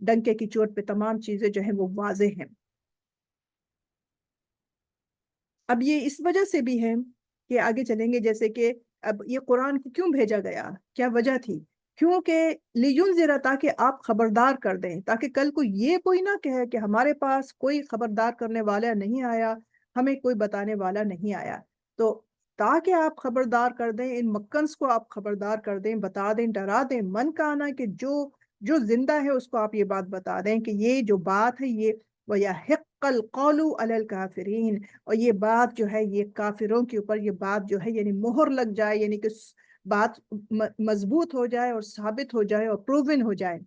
ڈنکے کی چوٹ پہ تمام چیزیں جو ہیں وہ واضح ہیں۔ اب یہ اس وجہ سے بھی ہے کہ آگے چلیں گے، جیسے کہ اب یہ قرآن کو کیوں بھیجا گیا، کیا وجہ تھی؟ کیونکہ لیونذر، تاکہ آپ خبردار کر دیں، تاکہ کل کو یہ کوئی نہ کہے کہ ہمارے پاس کوئی خبردار کرنے والا نہیں آیا، ہمیں کوئی بتانے والا نہیں آیا۔ تو تاکہ آپ خبردار کر دیں، ان مکنس کو آپ خبردار کر دیں، بتا دیں، ڈرا دیں، من کا آنا کہ جو زندہ ہے اس کو آپ یہ بات بتا دیں کہ یہ جو بات ہے یہ وَيَحِقَّ الْقَوْلُ عَلَى الْكَافِرِينَ، اور یہ بات جو ہے یہ کافروں کے اوپر یہ بات جو ہے یعنی مہر لگ جائے، یعنی کہ بات مضبوط ہو جائے اور ثابت ہو جائے اور پروون ہو جائے۔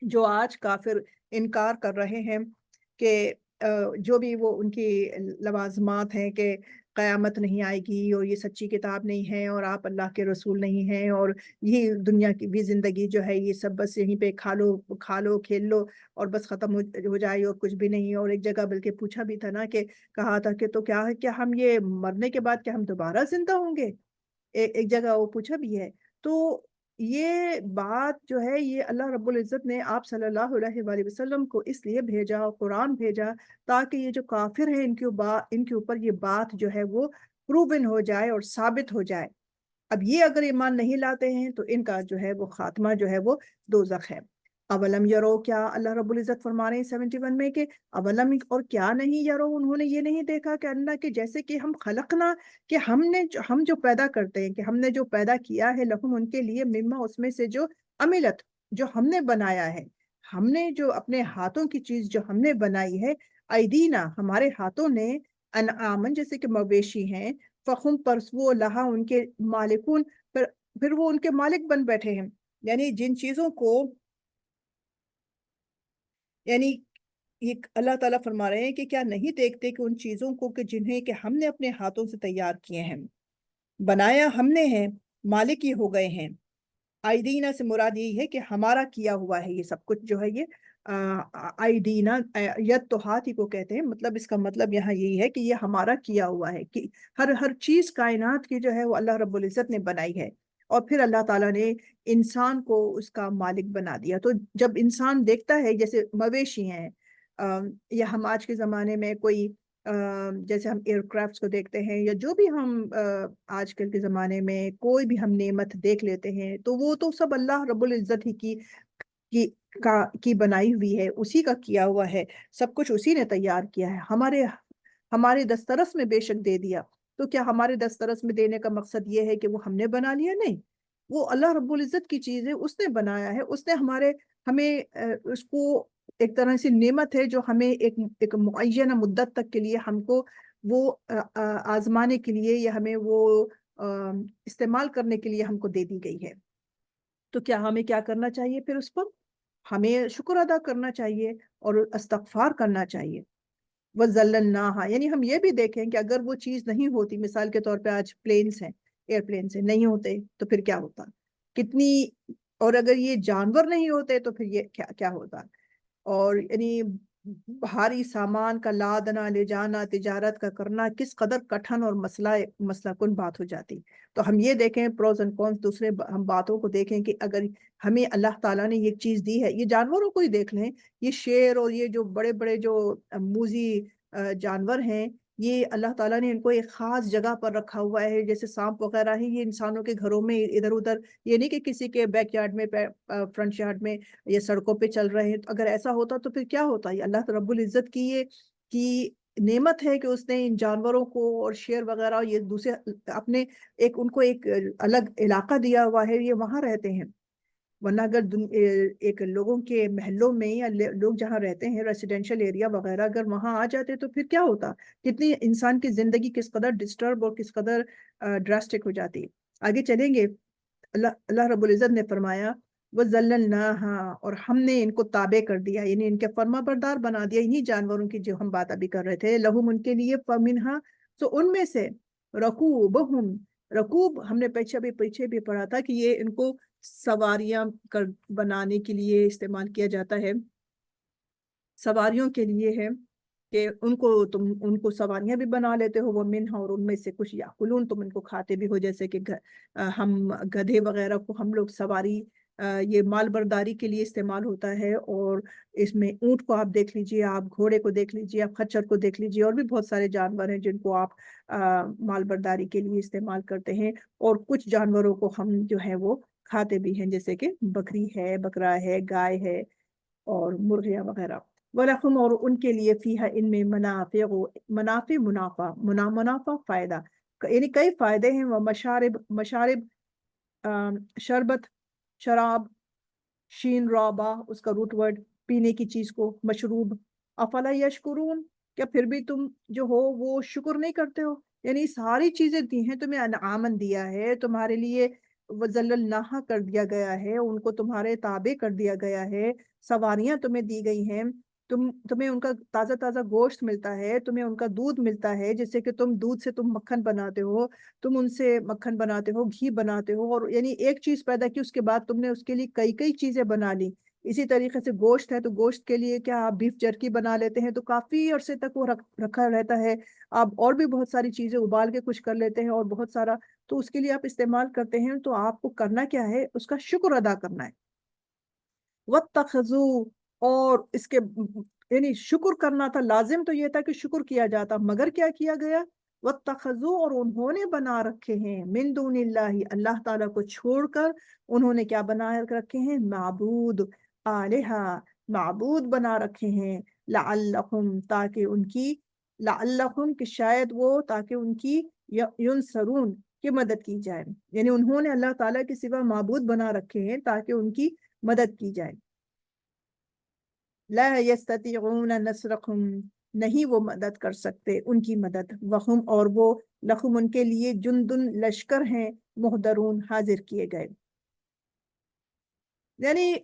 جو آج کافر انکار کر رہے ہیں کہ جو بھی وہ ان کی لوازمات ہیں کہ قیامت نہیں آئے گی اور یہ سچی کتاب نہیں ہے اور آپ اللہ کے رسول نہیں ہیں اور یہ دنیا کی بھی زندگی جو ہے یہ سب بس یہیں پہ کھا لو کھیل لو اور بس ختم ہو جائے اور کچھ بھی نہیں۔ اور ایک جگہ بلکہ پوچھا بھی تھا نا کہ کہا تھا کہ تو کیا ہے، کیا ہم یہ مرنے کے بعد کیا ہم دوبارہ زندہ ہوں گے؟ ایک جگہ وہ پوچھا بھی ہے۔ تو یہ بات جو ہے یہ اللہ رب العزت نے آپ صلی اللہ علیہ وآلہ وسلم کو اس لیے بھیجا، قرآن بھیجا، تاکہ یہ جو کافر ہیں ان کے اوپر یہ بات جو ہے وہ پروون ہو جائے اور ثابت ہو جائے۔ اب یہ اگر ایمان نہیں لاتے ہیں تو ان کا جو ہے وہ خاتمہ جو ہے وہ دوزخ ہے۔ اولم یرو، کیا اللہ رب العزت فرما رہے ہیں 71 میں کہ اولم، اور کیا نہیں یرو، انہوں نے یہ نہیں دیکھا کہ اللہ کے جیسے کہ ہم خلقنا، کہ ہم جو پیدا کرتے ہیں، کہ ہم نے جو پیدا کیا ہے، لہم ان کے لیے، مما اس میں سے جو عملت جو ہم نے بنایا ہے، ہم نے جو اپنے ہاتھوں کی چیز جو ہم نے بنائی ہے، ایدینا ہمارے ہاتھوں نے، انعامن جیسے کہ مویشی ہیں، فخم پر وہ لہا ان کے مالکون، پھر وہ ان کے مالک بن بیٹھے ہیں۔ یعنی جن چیزوں کو، یعنی یہ اللہ تعالیٰ فرما رہے ہیں کہ کیا نہیں دیکھتے کہ ان چیزوں کو کہ جنہیں کہ ہم نے اپنے ہاتھوں سے تیار کیے ہیں، بنایا ہم نے ہے، مالک ہی ہو گئے ہیں۔ آئیدینہ سے مراد یہی ہے کہ ہمارا کیا ہوا ہے یہ سب کچھ جو ہے یہ آئیدینہ، ید تو ہاتھ ہی کو کہتے ہیں، مطلب اس کا مطلب یہاں یہی ہے کہ یہ ہمارا کیا ہوا ہے، کہ ہر چیز کائنات کی جو ہے وہ اللہ رب العزت نے بنائی ہے، اور پھر اللہ تعالیٰ نے انسان کو اس کا مالک بنا دیا۔ تو جب انسان دیکھتا ہے جیسے مویشی ہیں، یا ہم آج کے زمانے میں کوئی جیسے ہم ایئر کرافٹس کو دیکھتے ہیں، یا جو بھی ہم آج کل کے زمانے میں کوئی بھی ہم نعمت دیکھ لیتے ہیں، تو وہ تو سب اللہ رب العزت ہی کی کی بنائی ہوئی ہے، اسی کا کیا ہوا ہے، سب کچھ اسی نے تیار کیا ہے، ہمارے دسترس میں بے شک دے دیا۔ تو کیا ہمارے دسترس میں دینے کا مقصد یہ ہے کہ وہ ہم نے بنا لیا؟ نہیں، وہ اللہ رب العزت کی چیز ہے، اس نے بنایا ہے، اس نے ہمیں اس کو ایک طرح سے نعمت ہے جو ہمیں ایک معینہ مدت تک کے لیے ہم کو وہ آزمانے کے لیے یا ہمیں وہ استعمال کرنے کے لیے ہم کو دے دی گئی ہے۔ تو کیا ہمیں کیا کرنا چاہیے پھر اس پر؟ ہمیں شکر ادا کرنا چاہیے اور استغفار کرنا چاہیے۔ وَذَلَّلْنَاهَا، یعنی ہم یہ بھی دیکھیں کہ اگر وہ چیز نہیں ہوتی، مثال کے طور پہ آج پلینز ہیں، ایئر پلینز ہیں، نہیں ہوتے تو پھر کیا ہوتا؟ کتنی، اور اگر یہ جانور نہیں ہوتے تو پھر یہ کیا ہوتا؟ اور یعنی بھاری سامان کا لادنا لے جانا، تجارت کا کرنا کس قدر کٹھن اور مسئلہ کن بات ہو جاتی۔ تو ہم یہ دیکھیں پروز اینڈ کونس، دوسرے ہم باتوں کو دیکھیں کہ اگر ہمیں اللہ تعالیٰ نے یہ چیز دی ہے، یہ جانوروں کو ہی دیکھ لیں، یہ شیر اور یہ جو بڑے بڑے جو موذی جانور ہیں، یہ اللہ تعالیٰ نے ان کو ایک خاص جگہ پر رکھا ہوا ہے، جیسے سانپ وغیرہ ہیں، یہ انسانوں کے گھروں میں ادھر ادھر، یہ نہیں کہ کسی کے بیک یارڈ میں، فرنٹ یارڈ میں، یہ سڑکوں پہ چل رہے ہیں۔ تو اگر ایسا ہوتا تو پھر کیا ہوتا؟ یہ اللہ رب العزت کی نعمت ہے کہ اس نے ان جانوروں کو اور شیر وغیرہ یہ دوسرے اپنے ان کو ایک الگ علاقہ دیا ہوا ہے، یہ وہاں رہتے ہیں۔ ورنہ اگر ایک لوگوں کے محلوں میں یا لوگ جہاں رہتے ہیں ریسیڈینشل ایریا وغیرہ اگر وہاں آ جاتے تو پھر کیا ہوتا؟ کتنی انسان کی زندگی کس قدر ڈسٹرب اور کس قدر ڈراسٹک ہو جاتی۔ آگے چلیں گے، اللہ رب العزت نے فرمایا وَذَلَّلْنَاهَا، اور ہم نے ان کو تابع کر دیا، یعنی ان کے فرما بردار بنا دیا، انہی جانوروں کی جو ہم بات ابھی کر رہے تھے، لہم ان کے لیے، فَمِنْهَا، تو ان میں سے، رکوبہم، رکوب ہم نے پیچھے بھی پڑھا تھا کہ یہ ان کو سواریاں بنانے کے لیے استعمال کیا جاتا ہے، سواریوں کے لیے ہے کہ تم ان کو سواریاں بھی بنا لیتے ہو، وہ منہا، اور ان میں سے کچھ یاکلون، تم ان کو کھاتے بھی ہو، جیسے کہ ہم گدھے وغیرہ کو ہم لوگ سواری یہ مال برداری کے لیے استعمال ہوتا ہے، اور اس میں اونٹ کو آپ دیکھ لیجئے، آپ گھوڑے کو دیکھ لیجئے، آپ خچر کو دیکھ لیجئے، اور بھی بہت سارے جانور ہیں جن کو آپ مال برداری کے لیے استعمال کرتے ہیں، اور کچھ جانوروں کو ہم جو ہے وہ کھاتے بھی ہیں، جیسے کہ بکری ہے، بکرا ہے، گائے ہے، اور مرغیاں وغیرہ۔ وَلَكُمْ، اور ان کے لیے فیہا ان میں منافع منافع فائدہ، یعنی کئی فائدے ہیں، وہ مشارب شربت، شراب، شین رابا اس کا روٹ ورڈ، پینے کی چیز کو، مشروب۔ افلا یشکرون، کیا پھر بھی تم جو ہو وہ شکر نہیں کرتے ہو؟ یعنی ساری چیزیں دی ہیں تمہیں، انعامن دیا ہے تمہارے لیے، وذللناہا کر دیا گیا ہے ان کو، تمہارے تابع کر دیا گیا ہے، سواریاں تمہیں دی گئی ہیں، تمہیں ان کا تازہ تازہ گوشت ملتا ہے، تمہیں ان کا دودھ ملتا ہے، جیسے کہ تم دودھ سے تم مکھن بناتے ہو، تم ان سے مکھن بناتے ہو، گھی بناتے ہو، اور یعنی ایک چیز پیدا کی اس کے بعد تم نے اس کے لیے کئی کئی چیزیں بنا لی۔ اسی طریقے سے گوشت ہے تو گوشت کے لیے کیا آپ بیف جرکی بنا لیتے ہیں تو کافی عرصے تک وہ رکھا رہتا ہے، آپ اور بھی بہت ساری چیزیں ابال کے کچھ کر لیتے ہیں، اور بہت سارا تو اس کے لیے آپ استعمال کرتے ہیں، تو آپ کو کرنا کیا ہے؟ اس کا شکر ادا کرنا ہے۔ وَاتَّخَذُوا، اور اس کے یعنی شکر کرنا تھا، لازم تو یہ تھا کہ شکر کیا جاتا، مگر کیا کیا گیا؟ وَاتَّخَذُوا، اور انہوں نے بنا رکھے ہیں، من دون اللہ، اللہ تعالیٰ کو چھوڑ کر انہوں نے کیا بنا رکھے ہیں؟ معبود، آلہہ، معبود بنا رکھے ہیں، لعلہم، تاکہ ان کی، لعلہم کہ شاید وہ، تاکہ ان کی ینصرون کی مدد کی جائے، یعنی انہوں نے اللہ تعالیٰ کے سوا معبود بنا رکھے ہیں تاکہ ان کی مدد کی جائے۔ لا یستطیعون نصرکم، نہیں وہ مدد کر سکتے ان کی مدد، وہم، اور وہ، لہم ان کے لیے، جندن لشکر ہیں، محضرون حاضر کیے گئے۔ یعنی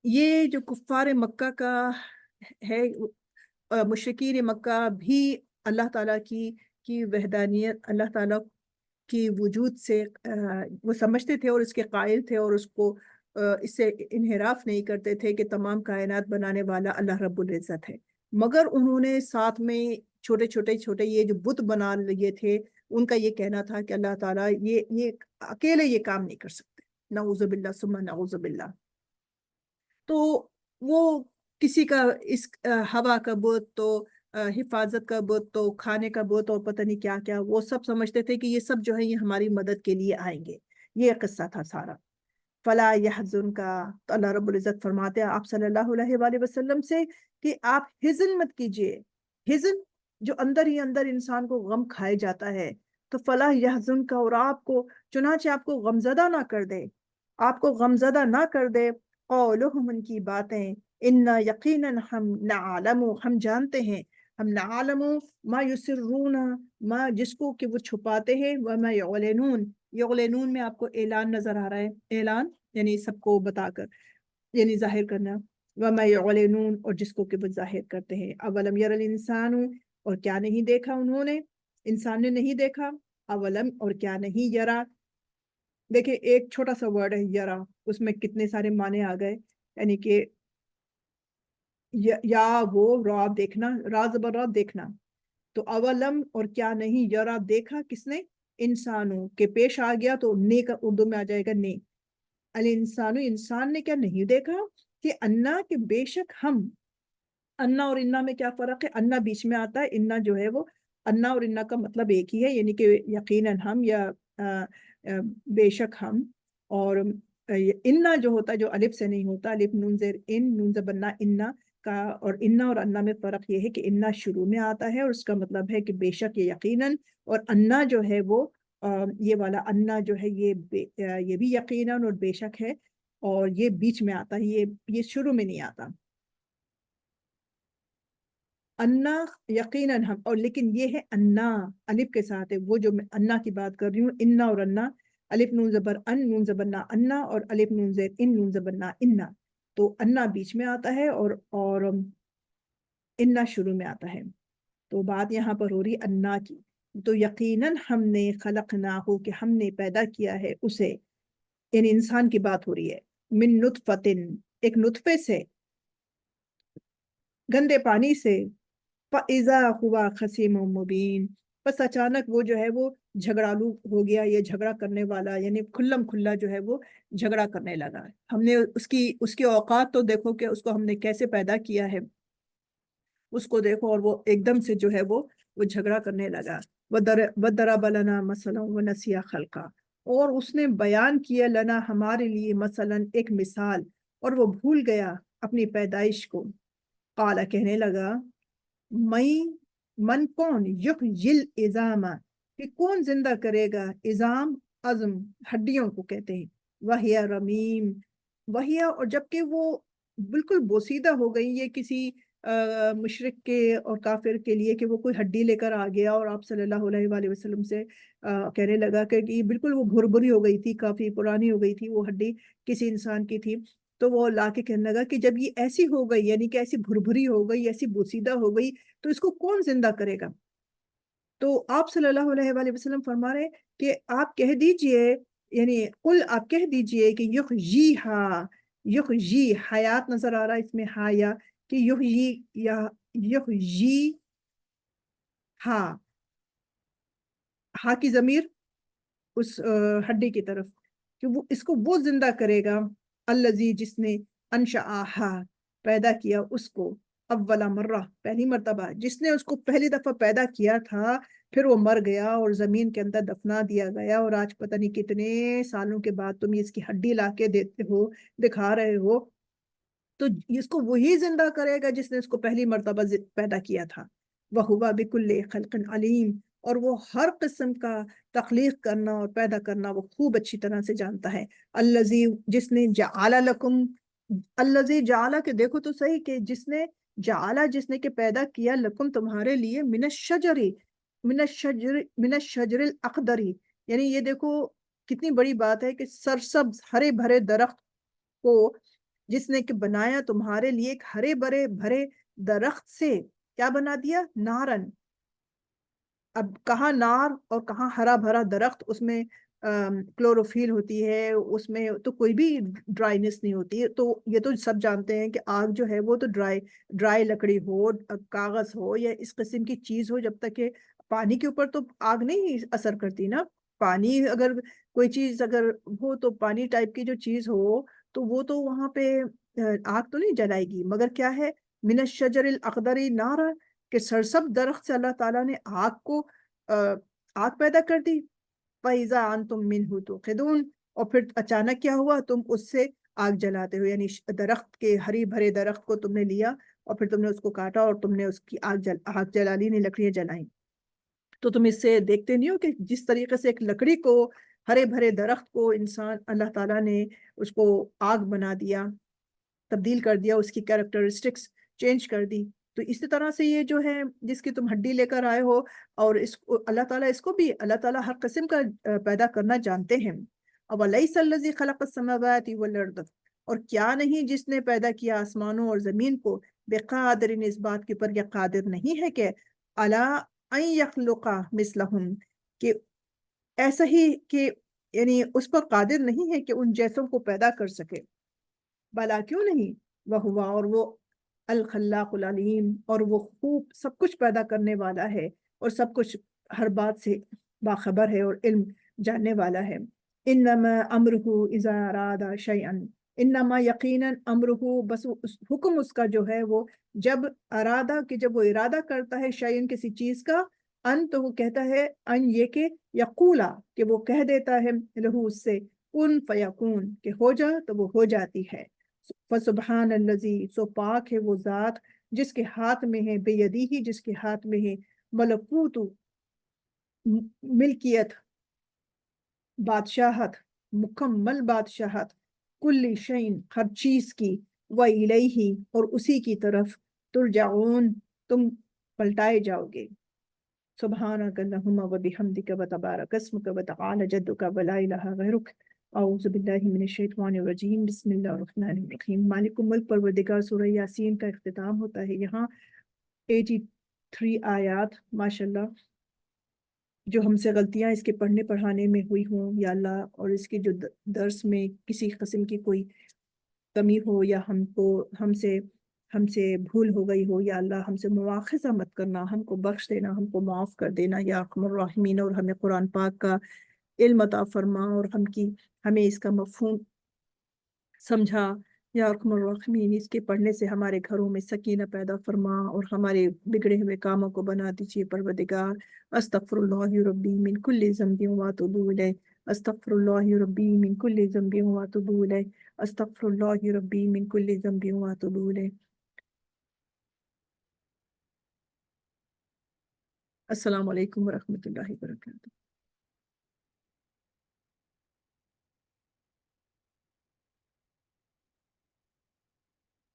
یہ جو کفار مکہ کا ہے، مشرکین مکہ بھی اللہ تعالیٰ کی وحدانیت، اللہ تعالیٰ کی وجود سے وہ سمجھتے تھے اور اس کے قائل تھے، اور اس کو اس سے انحراف نہیں کرتے تھے کہ تمام کائنات بنانے والا اللہ رب العزت ہے، مگر انہوں نے ساتھ میں چھوٹے یہ جو بت بنا لیے تھے، ان کا یہ کہنا تھا کہ اللہ تعالیٰ یہ اکیلے یہ کام نہیں کر سکتے، نعوذ باللہ ثم نعوذ باللہ۔ تو وہ کسی کا اس ہوا کا بت، تو حفاظت کا بت، تو کھانے کا بت، اور پتہ نہیں کیا کیا، وہ سب سمجھتے تھے کہ یہ سب جو ہے یہ ہماری مدد کے لیے آئیں گے، یہ قصہ تھا سارا۔ فلا یحزن کا، تو اللہ رب العزت فرماتے ہیں آپ صلی اللہ علیہ وآلہ وسلم سے کہ آپ حزن مت کیجئے، حزن جو اندر ہی اندر انسان کو غم کھائے جاتا ہے، تو فلا یحزن کا، اور آپ کو چنانچہ آپ کو غمزدہ نہ کر دے، آپ کو غمزدہ نہ کر دے، قولہم، ان کی باتیں، انا یقیناً ہم نعلم، ہم جانتے ہیں، ہم نعلم ما یسرون، ما جس کو کہ وہ چھپاتے ہیں، وما یعلنون، یعلنون میں آپ کو اعلان نظر آ رہا ہے، اعلان یعنی سب کو بتا کر، یعنی ظاہر کرنا، وما یعلنون، اور جس کو کہ وہ ظاہر کرتے ہیں۔ اولم یر الانسان، اور کیا نہیں دیکھا انہوں نے، انسان نے نہیں دیکھا، اولم، اور کیا نہیں، یرا، دیکھیں ایک چھوٹا سا ورڈ ہے یرا، اس میں کتنے سارے معنی آ گئے، یعنی کہ یا وہ را دیکھنا، را زبر را دیکھنا، تو اولم، اور کیا نہیں، یرا دیکھا کس نے؟ انسانوں کے پیش آ گیا تو نے کا اردو میں آ جائے گا نے، الانسانو، انسان نے کیا نہیں دیکھا کہ انا، کہ بے شک ہم، انا اور انا میں کیا فرق ہے؟ انا بیچ میں آتا ہے، انا جو ہے وہ، انا اور انا کا مطلب ایک ہی ہے، یعنی کہ یقیناً ہم، یا بے شک ہم، اور انا جو ہوتا ہے جو الف سے نہیں ہوتا، الف نون زیر ان، نون زبر انا کا، اور انا اور انا میں فرق یہ ہے کہ انا شروع میں آتا ہے اور اس کا مطلب ہے کہ بے شک، یہ یقیناً، اور انا جو ہے وہ یہ والا انا جو ہے یہ بھی یقیناً اور بے شک ہے، اور یہ بیچ میں آتا ہے، یہ شروع میں نہیں آتا، انا یقیناً ہم، اور لیکن یہ ہے انا الف کے ساتھ ہے، وہ جو میں انا کی بات کر رہی ہوں، انا اور انا، الف نون زبر ان، نون زبر نا انا، اور الف نون زیر ان، نون زبر نا انا، تو انا بیچ میں آتا ہے اور انا شروع میں آتا ہے، تو بات یہاں پر ہو رہی انا کی، تو یقیناً ہم نے خلقناہو، کہ ہم نے پیدا کیا ہے اسے، یعنی انسان کی بات ہو رہی ہے، من نطفتن، ایک نطفے سے، گندے پانی سے، فَإِذَا هُوَ خَصِيمٌ مُبِينٌ، بس اچانک وہ جو ہے وہ جھگڑالو ہو گیا، یہ جھگڑا کرنے والا، یعنی کھلم کھلا جو ہے وہ جھگڑا کرنے لگا۔ ہم نے اس کی اوقات تو دیکھو کہ اس کو ہم نے کیسے پیدا کیا ہے، اس کو دیکھو، اور وہ ایک دم سے جو ہے وہ جھگڑا کرنے لگا۔ وَضَرَبَ لَنَا مَثَلًا وَنَسِيَ خَلْقًا، اور اس نے بیان کیا لنا ہمارے لیے مثلاً ایک مثال، اور وہ بھول گیا اپنی پیدائش کو۔ قال کہنے لگا، من کون، یحیی العظام، کہ کون زندہ کرے گا عظام، عظم ہڈیوں کو کہتے ہیں، وہی رمیم، وہی، اور جبکہ وہ بالکل بوسیدہ ہو گئی، یہ کسی مشرک کے اور کافر کے لیے کہ وہ کوئی ہڈی لے کر آ گیا اور آپ صلی اللہ علیہ وآلہ وسلم سے کہنے لگا کہ بالکل وہ بھربھری ہو گئی تھی، کافی پرانی ہو گئی تھی وہ ہڈی، کسی انسان کی تھی، تو وہ لا کے کہنے لگا کہ جب یہ ایسی ہو گئی، یعنی کہ ایسی بھربھری ہو گئی، ایسی بوسیدہ ہو گئی، تو اس کو کون زندہ کرے گا؟ تو آپ صلی اللہ علیہ وآلہ وسلم فرما رہے کہ آپ کہہ دیجئے، یعنی قل، آپ کہہ دیجئے کہ یحییہا، یحیی، حیات نظر آ رہا ہے اس میں، حیا، کہ یحیی یا یحیی، ہاں، ہاں کی ضمیر اس ہڈی کی طرف، کہ وہ اس کو وہ زندہ کرے گا، الذی، جس نے انشأہا، پیدا کیا اس کو، اول مرہ، پہلی مرتبہ، جس نے اس کو پہلی دفعہ پیدا کیا تھا، پھر وہ مر گیا اور زمین کے اندر دفنا دیا گیا، اور آج پتہ نہیں کتنے سالوں کے بعد تم اس کی ہڈی لا کے دیتے ہو، دکھا رہے ہو، تو اس کو وہی زندہ کرے گا جس نے اس کو پہلی مرتبہ پیدا کیا تھا۔ وَهُوَ بِكُلِّ خَلْقٍ عَلِيمٌ، اور وہ ہر قسم کا تخلیق کرنا اور پیدا کرنا وہ خوب اچھی طرح سے جانتا ہے۔ الذی، جس نے جعل لکم، الذی جعل، کہ دیکھو تو صحیح کہ جس نے جعل، جس نے کہ پیدا کیا، لکم تمہارے لیے، من الشجر الاخضر، یعنی یہ دیکھو کتنی بڑی بات ہے کہ سرسبز ہرے بھرے درخت کو جس نے کہ بنایا تمہارے لیے، ایک ہرے بھرے درخت سے کیا بنا دیا؟ نارن، اب کہاں نار اور کہاں ہرا بھرا درخت، اس میں کلوروفیل ہوتی ہے، اس میں تو کوئی بھی ڈرائینس نہیں ہوتی ہے، تو یہ تو سب جانتے ہیں کہ آگ جو ہے وہ تو ڈرائی لکڑی ہو، کاغذ ہو یا اس قسم کی چیز ہو، جب تک کہ پانی کے اوپر تو آگ نہیں اثر کرتی نا، پانی اگر کوئی چیز اگر ہو تو پانی ٹائپ کی جو چیز ہو تو وہ تو وہاں پہ آگ تو نہیں جلائے گی، مگر کیا ہے، من الشجر الاخضر نارا، کہ سرسب درخت سے اللہ تعالیٰ نے آگ پیدا کر دی، فَإِذَا أَنْتُمْ مِنْهُ تُوقِدُونَ، اور پھر اچانک کیا ہوا، تم اس سے آگ جلاتے ہو، یعنی درخت کے ہری بھرے درخت کو تم نے لیا اور پھر تم نے اس کو کاٹا اور تم نے اس کی آگ جلا لی، نہیں لکڑیاں جلائیں، تو تم اس سے دیکھتے نہیں ہو کہ جس طریقے سے ایک لکڑی کو، ہرے بھرے درخت کو انسان اللہ تعالیٰ نے اس کو آگ بنا دیا، تبدیل کر دیا، اس کی کیریکٹرسٹکس چینج کر دی، تو اسی طرح سے یہ جو ہے جس کی تم ہڈی لے کر آئے ہو، اور اس کو اللہ تعالیٰ، اس کو بھی اللہ تعالیٰ ہر قسم کا پیدا کرنا جانتے ہیں۔ أَوَلَيْسَ الَّذِي خَلَقَ السَّمَاوَاتِ وَالْأَرْضَ، اور کیا نہیں جس نے پیدا کیا آسمانوں اور زمین کو، بِقَادِرٍ، اس بات کے پر یہ قادر نہیں ہے کہ عَلَىٰ أَن يَخْلُقَ مِثْلَهُم، کہ ایسا ہی کہ یعنی اس پر قادر نہیں ہے کہ ان جیسوں کو پیدا کر سکے، بلا کیوں نہیں، وہ ہوا، اور وہ الخلاق العلیم، اور وہ خوب سب کچھ پیدا کرنے والا ہے اور سب کچھ ہر بات سے باخبر ہے اور علم جاننے والا ہے۔ انما امرہ اذا اراد شیئا، انما یقینا امرہ، بس حکم اس کا جو ہے وہ جب ارادہ، کہ جب وہ ارادہ کرتا ہے شیئن، کسی چیز کا، ان، تو وہ کہتا ہے، ان یہ کہ یقولا، کہ وہ کہہ دیتا ہے، لہو اس سے، کن فیکون، کہ ہو جا تو وہ ہو جاتی ہے۔ فسبحان الذی، سو پاک ہے وہ ذات جس کے ہاتھ میں ہے، بیدیہ، جس کے ہاتھ میں ہے، ملکوت، ملکیت، بادشاہت، مکمل بادشاہت، کل شین، ہر چیز کی، وَإِلَيْهِ، اور اسی کی طرف، ترجعون، تم پلٹائے جاؤ گے۔ سبحانک اللہم وبحمدک وتبارک اسمک وتعالی جدک ولا الہ غیرک، اعوذ باللہ من الشیطان الرجیم، بسم اللہ الرحمن الرحیم۔ مالک الملک پروردگار، سورہ یاسین کا اختتام ہوتا ہے یہاں، 83 آیات، ماشاءاللہ، جو ہم سے غلطیاں اس کے پڑھنے پڑھانے میں ہوئی ہوں یا اللہ، اور اس کے جو درس میں کسی قسم کی کوئی کمی ہو یا ہم سے ہم سے بھول ہو گئی ہو یا اللہ ہم سے مواخذہ مت کرنا، ہم کو بخش دینا، ہم کو معاف کر دینا یا ارحم الراحمین، اور ہمیں قرآن پاک کا علم عطا فرما، اور ہمیں اس کا مفہوم سمجھا یا ارحم الراحمین، اس کے پڑھنے سے ہمارے گھروں میں سکینہ پیدا فرما اور ہمارے بگڑے ہوئے کاموں کو بنا دیجیے پروردگار۔ استغفر اللہ ربی من کل ذنب واتوب الیہ، استغفر اللہ ربی من کل ذنب واتوب الیہ، استغفر اللہ ربی من کل ذنب واتوب الیہ۔ السلام علیکم ورحمۃ اللہ وبرکاتہ۔